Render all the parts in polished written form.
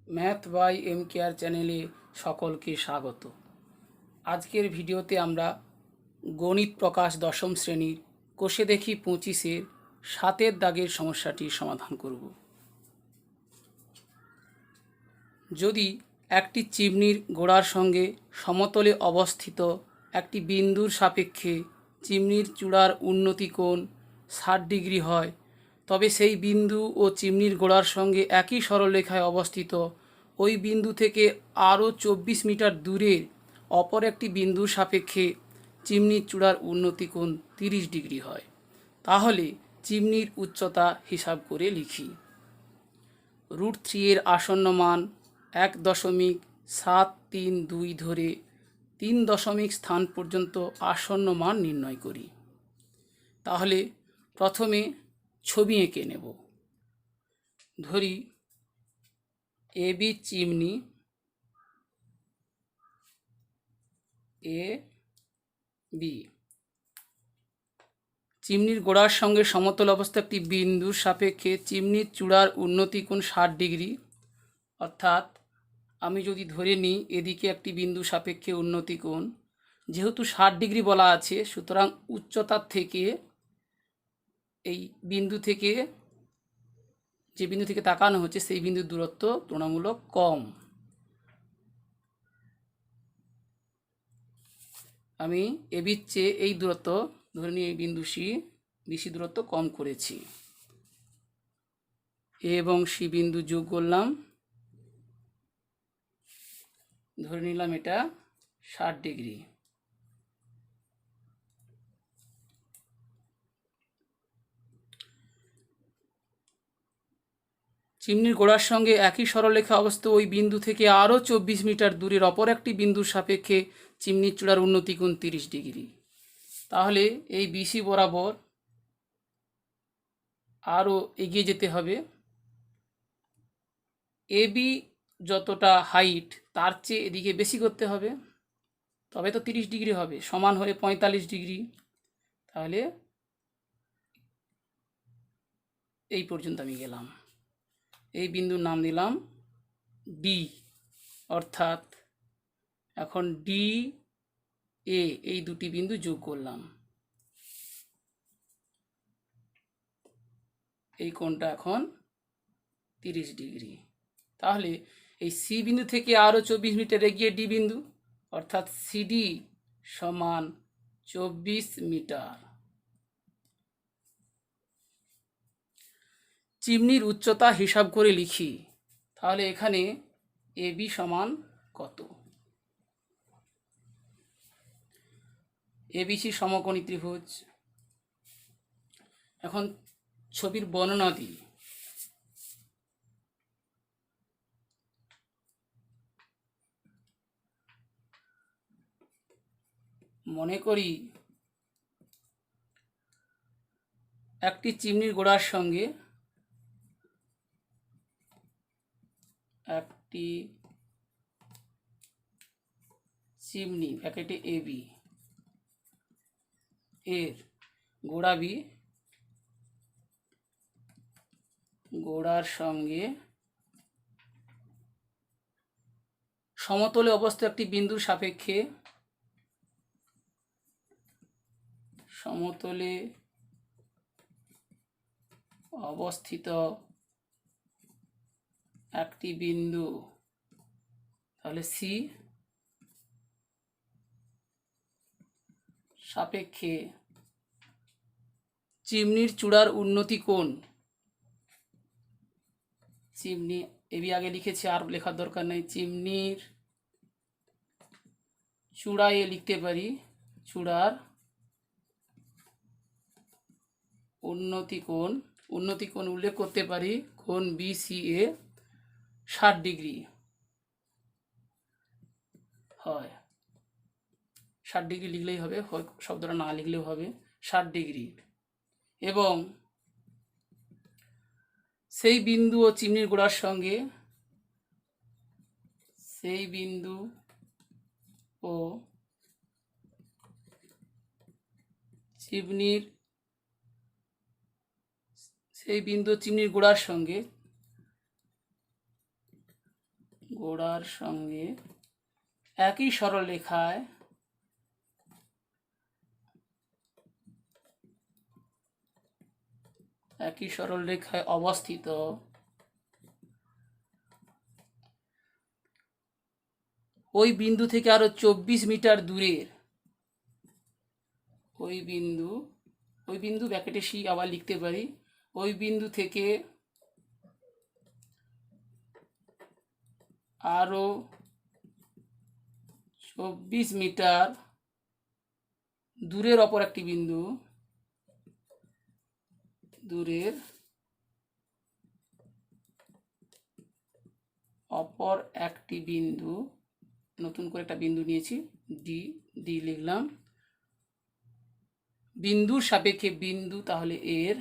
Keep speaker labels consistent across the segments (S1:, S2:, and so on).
S1: Math by M care চ্যানেলে সকলকে স্বাগত। আজকের ভিডিওতে আমরা গণিত প্রকাশ দশম শ্রেণীর কোষে দেখি 25-এর 7-এর দাগের সমস্যাটির সমাধান করব। যদি একটি চিমনির গোড়ার সঙ্গে সমতলে অবস্থিত একটি বিন্দুর সাপেক্ষে চিমনির চূড়ার উন্নতি কোণ 60 ডিগ্রি হয়, তবে সেই বিন্দু ও চিমনির গোড়ার সঙ্গে একই সরলরেখায় অবস্থিত ওই বিন্দু থেকে আরও 24 মিটার দূরের অপর একটি বিন্দুর সাপেক্ষে চিমনির চূড়ার উন্নতি কোণ 30 ডিগ্রি হয়, তাহলে চিমনির উচ্চতা হিসাব করে লিখি। √3 এর আসন্ন মান 1.732 ধরে 3 দশমিক স্থান পর্যন্ত আসন্ন মান নির্ণয় করি। তাহলে প্রথমে ছবি এঁকে নেব। ধরি এবি চিমনি, এ বি চিমনির গোড়ার সঙ্গে সমতল অবস্থা একটি বিন্দুর সাপেক্ষে চিমনির চূড়ার উন্নতি কোণ 60 ডিগ্রি। অর্থাৎ আমি যদি ধরে নিই এদিকে একটি বিন্দু সাপেক্ষে উন্নতি কোণ, যেহেতু 60 ডিগ্রি বলা আছে, সুতরাং উচ্চতার থেকে এই বিন্দু থেকে যে বিন্দু থেকে তাকানো হচ্ছে সেই বিন্দুর দূরত্ব তুলনামূলক কম। আমি এবির চেয়ে এই দূরত্ব ধরে নিই, এই বিন্দু সি বিসি দূরত্ব কম করেছি। এ এবং সি বিন্দু যোগ করলাম, ধরে নিলাম এটা 60 ডিগ্রি। চিমনির গোড়ার সঙ্গে একই সরলরেখা অবস্থিত ওই বিন্দু থেকে আরও 24 মিটার দূরের অপর একটি বিন্দুর সাপেক্ষে চিমনির চূড়ার উন্নতি কোণ 30 ডিগ্রি। তাহলে এই বিসি বরাবর আরও এগিয়ে যেতে হবে। এবি যতটা হাইট তার চেয়ে এদিকে বেশি করতে হবে, তবে তো 30 ডিগ্রি হবে, সমান হয়ে 45 ডিগ্রি। তাহলে এই পর্যন্ত আমি গেলাম। এই বিন্দুর নাম দিলাম ডি। অর্থাৎ এখন ডি এ এই দুটি বিন্দু যোগ করলাম, এই কোণটা এখন 30 ডিগ্রি। তাহলে এই সি বিন্দু থেকে আরও 24 মিটার এগিয়ে ডি বিন্দু, অর্থাৎ সিডি সমান 24 মিটার। চিমনির উচ্চতা হিসাব করে লিখি। তাহলে এখানে এবি সমান কত? এবিসি সমকোণী ত্রিভুজ। এখন ছবির বর্ণনা দিই। মনে করি একটি চিমনির গোড়ার সঙ্গে একটি চিমনি ব্র্যাকেটে এবি এর গোড়া বি গোড়ার সঙ্গে সমতলে অবস্থিত একটি বিন্দুর সাপেক্ষে সমতলে অবস্থিত একটি বিন্দু, তাহলে সি সাপেক্ষে চিমনির চূড়ার উন্নতি কোণ, চিমনি এবি আগে লিখেছি, আর লেখার দরকার নেই। চিমনির চূড়ায় লিখতে পারি চূড়ার উন্নতি কোণ উল্লেখ করতে পারি কোণ বিসি এ 60 ডিগ্রি হয়। 60 ডিগ্রি লিখলেই হবে, শব্দটা না লিখলেও হবে, 60 ডিগ্রি। এবং সেই বিন্দু ও চিমনির গোড়ার সঙ্গে সেই বিন্দু ও চিমনির গোড়ার সঙ্গে গোড়ার সঙ্গে একই সরলরেখায় অবস্থিত ওই বিন্দু থেকে আরো 24 মিটার দূরের ওই বিন্দু ব্র্যাকেটে সি আবার লিখতে পারি, ওই বিন্দু থেকে আরো 24 মিটার দূরের অপর একটি বিন্দু, নতুন করে একটা বিন্দু নিয়েছি, ডি লিখলাম। বিন্দুর সাপেক্ষে বিন্দু, তাহলে এর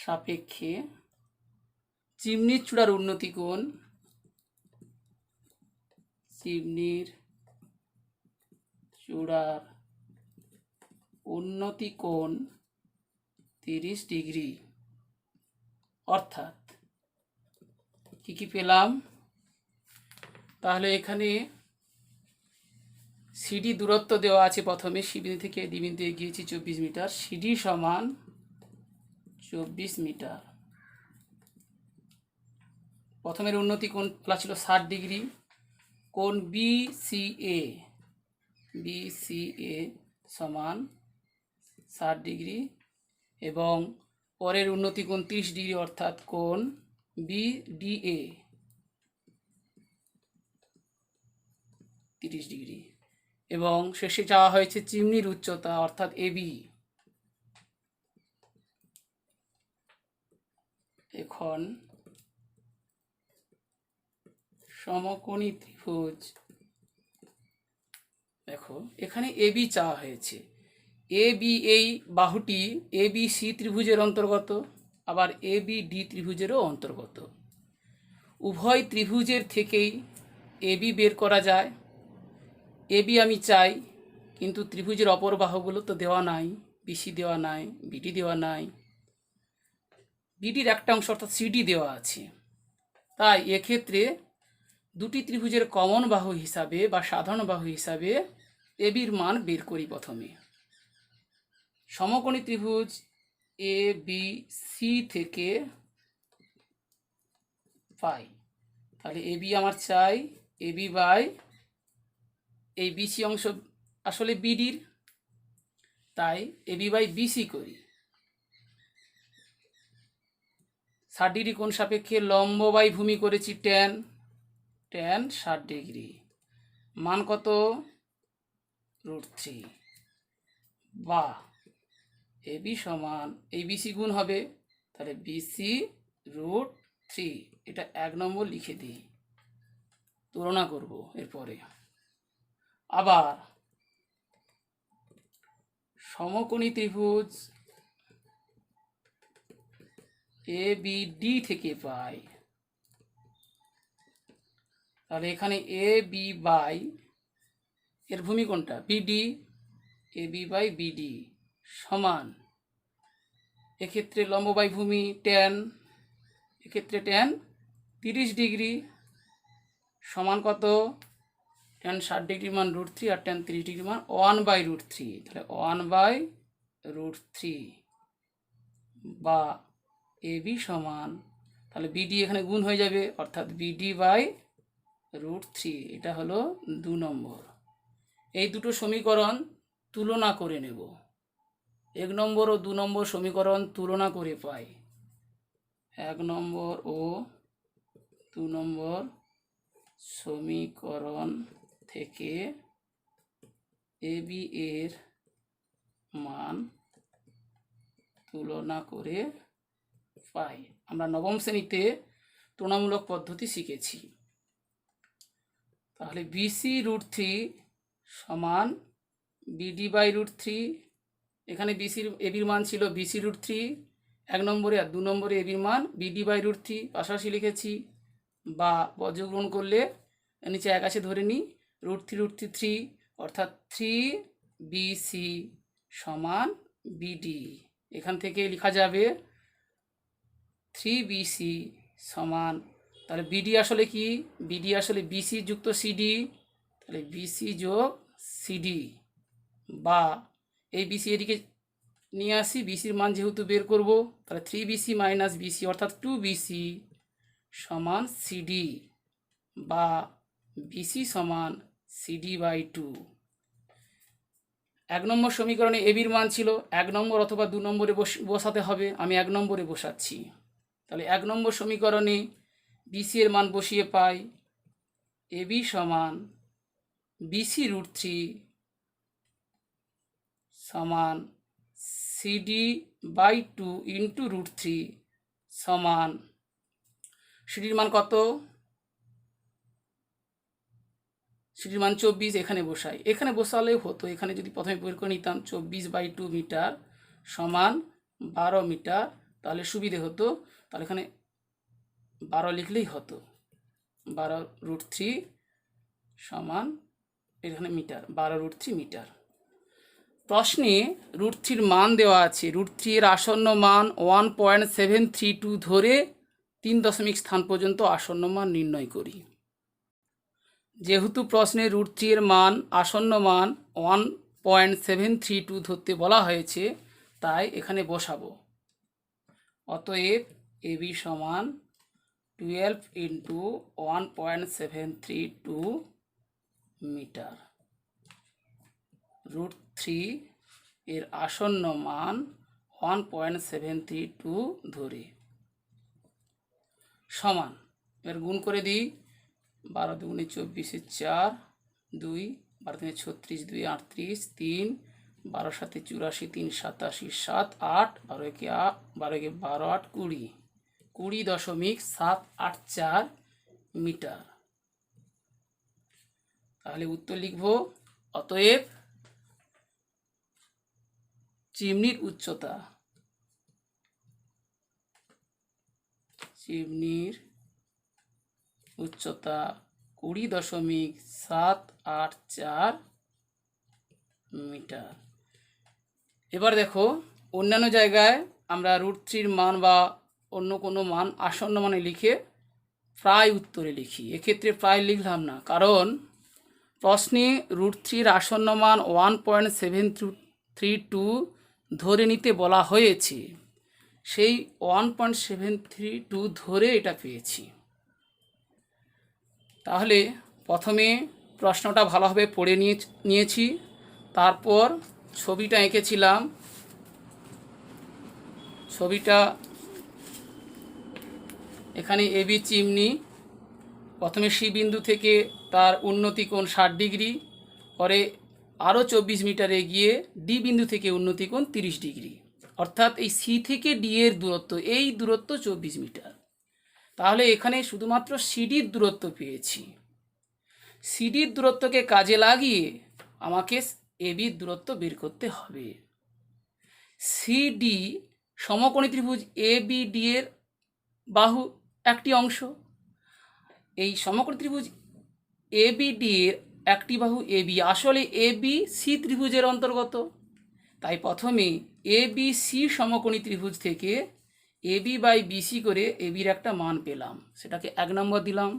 S1: সাপেক্ষে চিমনির চূড়ার উন্নতি কোণ, চিমনির চূড়ার উন্নতি কোণ 30 ডিগ্রি। অর্থাৎ কি পেলাম, তাহলে এখানে সিডি দূরত্ব দেওয়া আছে, প্রথমে সি বিন্দু থেকে ডি বিন্দুতে গিয়েছি 24 মিটার, সিডি সমান 24 মিটার। প্রথমের উন্নতি কোণ বলা ছিল 60 ডিগ্রি, কোণ বিসিএ সমান 60 ডিগ্রি, এবং পরের উন্নতি কোণ 30 ডিগ্রি, অর্থাৎ কোণ বিডিএ 30 ডিগ্রি। এবং শেষে চাওয়া হয়েছে চিমনির উচ্চতা, অর্থাৎ এবি। এখন সমকোণী ত্রিভুজ, দেখো এখানে এবি চাওয়া হয়েছে। এবি, এই বাহুটি এবিসি ত্রিভুজের অন্তর্গত, আবার এবিডি ত্রিভুজেরও অন্তর্গত। উভয় ত্রিভুজের থেকেই এবি বের করা যায়। এবি আমি চাই, কিন্তু ত্রিভুজের অপর বাহুগুলো তো দেওয়া নাই, বিসি দেওয়া নাই, বিডি দেওয়া নাই, বিডির একটা অংশ অর্থাৎ সিডি দেওয়া আছে। তাই এক্ষেত্রে দুটি ত্রিভুজের কমন বাহু হিসাবে বা সাধারণ বাহু হিসাবে এবির মান বের করি। প্রথমে সমকোণী ত্রিভুজ এ বি সি থেকে পাই, তাহলে এবি আমার চাই এবি বাই এই বিসি অংশ আসলে বিডির, তাই এবি বাই বিসি করি। 60 ডিগ্রি কোণ সাপেক্ষে লম্ব বাই ভূমি করেছি ট্যান 60 ডিগ্রি, মান কত √3, বা এবি সমান এই বিসি গুণ হবে, তাহলে বিসি √3। এটা 1 নম্বর লিখে দিই, তুলনা করব এরপরে। আবার সমকোণী ত্রিভুজ এ বি ডি থেকে পাই, তাহলে এখানে এ বি বাই এর ভূমি কোণটা BD, A B by BD সমান, এক্ষেত্রে লম্ব বাই ভূমি ট্যান, এক্ষেত্রে ট্যান 30 ডিগ্রি সমান কত, ট্যান 60 ডিগ্রি মান √3 আর ট্যান 30 ডিগ্রি মান 1/√3, তাহলে 1/√3 বা এবি সমান, তাহলে বিডি এখানে গুণ হয়ে যাবে, অর্থাৎ বিডি বাই √3। এটা হলো 2 নম্বর। এই দুটো সমীকরণ তুলনা করে নেব। 1 নম্বর ও 2 নম্বর সমীকরণ তুলনা করে পাই 1 নম্বর ও 2 নম্বর সমীকরণ থেকে এবি এর মান তুলনা করে পাই। আমরা নবম শ্রেণীতে তুলনামূলক পদ্ধতি শিখেছি। তাহলে বিসি √3 সমান বিডি বাই √3, এখানে এবির মান ছিল বিসি √3 1 নম্বরে, আর 2 নম্বরে এবির মান বিডি বাই √3 পাশাপাশি লিখেছি, বা বর্গমূল করলে নিচে 1 আছে ধরে নিই, √3 অর্থাৎ 3 বিসি সমান বিডি। এখান থেকে লেখা যাবে 3 বিসি সমান তাহলে বিডি আসলে কি? বিডি আসলে বিসি যুক্ত সিডি, তাহলে বিসি যোগ সিডি, বা এই বিসি এদিকে নিয়ে আসি, বিসির মান যেহেতু বের করব, তাহলে 3BC মাইনাস বিসি অর্থাৎ 2BC সমান সিডি, বা বিসি সমান সিডি বাই 2। 1 নম্বর সমীকরণে এবির মান ছিল 1 নম্বর অথবা 2 নম্বরে বসাতে হবে, আমি 1 নম্বরে বসাচ্ছি। তাহলে 1 নম্বর সমীকরণে বিসি এর মান বসিয়ে পাই এবি সমান বিসি রুট 3 সমান সিডি বাই 2 ইন্টু রুট 3 সমান, সিডির মান কত? সিডির মান 24, এখানে বসাই, এখানে বসালেও হতো, এখানে যদি প্রথমে বের করে নিতাম 24/2 মিটার সমান 12 মিটার, তাহলে সুবিধে হতো, তাহলে এখানে 12 লিখলেই হতো, 12√3 সমান এখানে মিটার, 12√3 মিটার। প্রশ্নে √3 মান দেওয়া আছে, √3 এর আসন্ন মান 1.732 ধরে 3 স্থান পর্যন্ত আসন্ন মান নির্ণয় করি। যেহেতু প্রশ্নে √3 এর মান আসন্ন মান 1.732 ধরতে বলা হয়েছে, তাই এখানে বসাবো। অতএব এবি সমান 12 ইন্টু 1.732 মিটার। √3 এর আসন্ন মান 1.732 ধরে সমান, এর গুণ করে দিই, 12 দুগুণে 24, 4, 2, 12 তিনে 36, 2 38, 3, 12 সাথে 84, 3 87, 7, 8, 12 একে 12, 8, 20, 20.784 মিটার। তাহলে উত্তর লিখব, অতএব চিমনির উচ্চতা, চিমনির উচ্চতা 20.784 মিটার। এবার দেখো, অন্যান্য জায়গায় আমরা √3 মান বা অন্য কোনো মান আসন্ন মানে লিখে প্রায় উত্তরে লিখি, এক্ষেত্রে প্রায় লিখলাম না, কারণ প্রশ্নে √3 আসন্ন মান 1.732 ধরে নিতে বলা হয়েছে, সেই 1.732 ধরে এটা পেয়েছি। তাহলে প্রথমে প্রশ্নটা ভালোভাবে পড়ে নিয়েছি, তারপর ছবিটা এঁকেছিলাম, ছবিটা এখানে এবি চিমনি, প্রথমে সি বিন্দু থেকে তার উন্নতি কোণ 60 ডিগ্রি, পরে আরও 24 মিটার এগিয়ে ডি বিন্দু থেকে উন্নতি কোণ 30 ডিগ্রি, অর্থাৎ এই সি থেকে ডি এর দূরত্ব, এই দূরত্ব 24 মিটার। তাহলে এখানে শুধুমাত্র সিডির দূরত্ব পেয়েছি, সিডির দূরত্বকে কাজে লাগিয়ে আমাকে এবির দূরত্ব বের করতে হবে। সিডি সমকোণী ত্রিভুজ এবিডি এর বাহু একটি অংশ, এই সমকোণী ত্রিভুজ এবিডি এর একটি বাহু এবি আসলে এবি সি ত্রিভুজের অন্তর্গত, তাই প্রথমে এবিসি সমকোণী ত্রিভুজ থেকে এবি বাই বিসি করে এবির একটা মান পেলাম, সেটাকে 1 নম্বর দিলাম।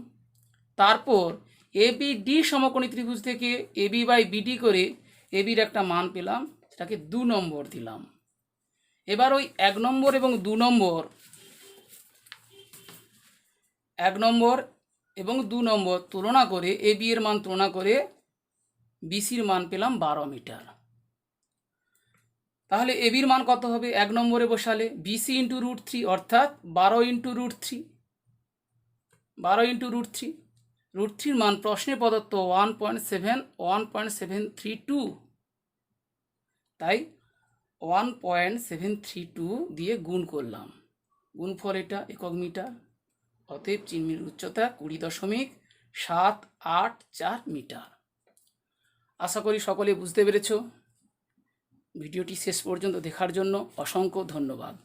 S1: তারপর এবিডি সমকোণী ত্রিভুজ থেকে এবি বাই বিডি করে এবির একটা মান পেলাম, সেটাকে 2 নম্বর দিলাম। এবার ওই 1 নম্বর এবং 2 নম্বর, 1 নম্বর এবং 2 নম্বর তুলনা করে, এবি এর মান তুলনা করে বিসির মান পেলাম 12 মিটার। তাহলে এবির মান কত হবে? 1 নম্বরে বসালে বিসি ইন্টু √3 অর্থাৎ 12 ইন্টু √3, 12 ইন্টু √3, √3 মান প্রশ্নে প্রদত্ত 1.732, তাই 1.732 দিয়ে গুণ করলাম, গুণফল এটা একক মিটার। অতএব চিমনির উচ্চতা 20.784 মিটার। আশা করি সকলে বুঝতে পেরেছ। ভিডিওটি শেষ পর্যন্ত দেখার জন্য অসংখ্য ধন্যবাদ।